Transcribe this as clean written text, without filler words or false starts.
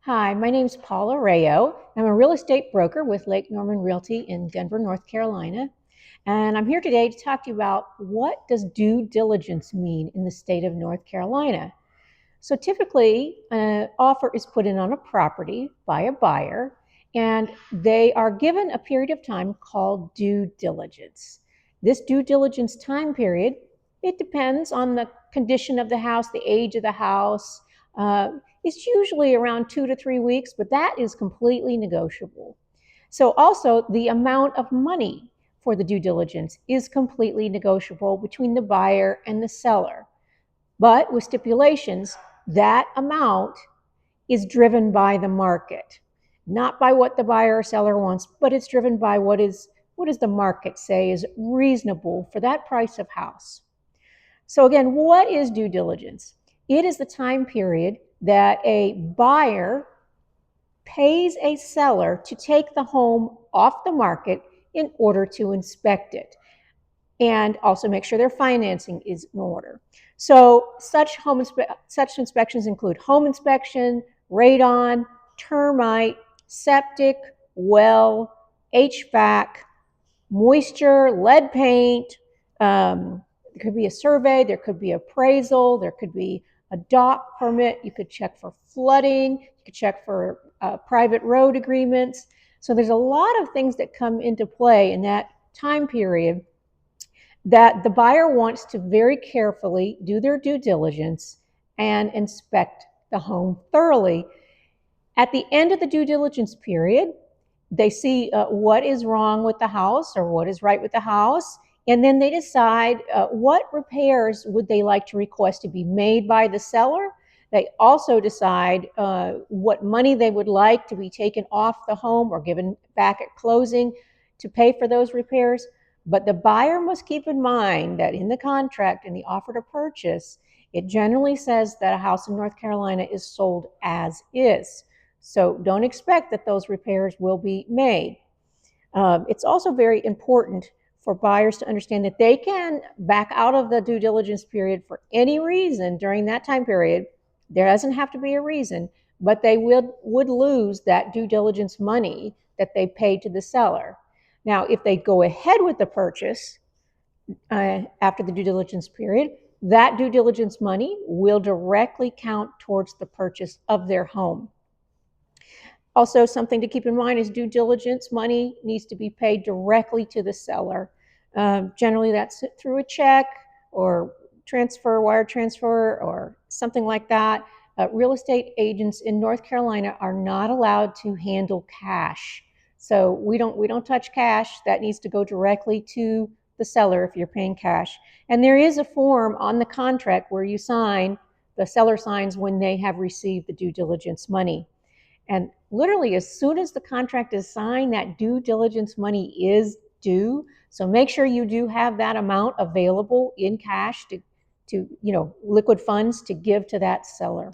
Hi, my name is Paula Rayo. I'm a real estate broker with Lake Norman Realty in Denver, North Carolina. And I'm here today to talk to you about what does due diligence mean in the state of North Carolina. So typically, an offer is put in on a property by a buyer, and they are given a period of time called due diligence. This due diligence time period, it depends on the condition of the house, the age of the house. It's usually around 2 to 3 weeks, but that is completely negotiable. So also the amount of money for the due diligence is completely negotiable between the buyer and the seller. But with stipulations, that amount is driven by the market, not by what the buyer or seller wants, but it's driven by what does the market say is reasonable for that price of house. So again, what is due diligence? It is the time period that a buyer pays a seller to take the home off the market in order to inspect it and also make sure their financing is in order. So such inspections include home inspection, radon, termite, septic, well, HVAC, moisture, lead paint. There could be a survey, there could be appraisal, there could be a dock permit. You could check for flooding, you could check for private road agreements. So there's a lot of things that come into play in that time period that the buyer wants to very carefully do their due diligence and inspect the home thoroughly. At the end of the due diligence period, they see what is wrong with the house or what is right with the house, and then they decide what repairs would they like to request to be made by the seller. They also decide what money they would like to be taken off the home or given back at closing to pay for those repairs. But the buyer must keep in mind that in the contract, in the offer to purchase, it generally says that a house in North Carolina is sold as is. So don't expect that those repairs will be made. It's also very important for buyers to understand that they can back out of the due diligence period for any reason during that time period. There doesn't have to be a reason, but they would lose that due diligence money that they paid to the seller. Now, if they go ahead with the purchase after the due diligence period, that due diligence money will directly count towards the purchase of their home. Also, something to keep in mind is due diligence money needs to be paid directly to the seller. Generally, that's through a check or wire transfer, or something like that. Real estate agents in North Carolina are not allowed to handle cash. So we don't touch cash. That needs to go directly to the seller if you're paying cash. And there is a form on the contract where the seller signs when they have received the due diligence money. And literally, as soon as the contract is signed, that due diligence money is due. So make sure you do have that amount available in cash to liquid funds to give to that seller.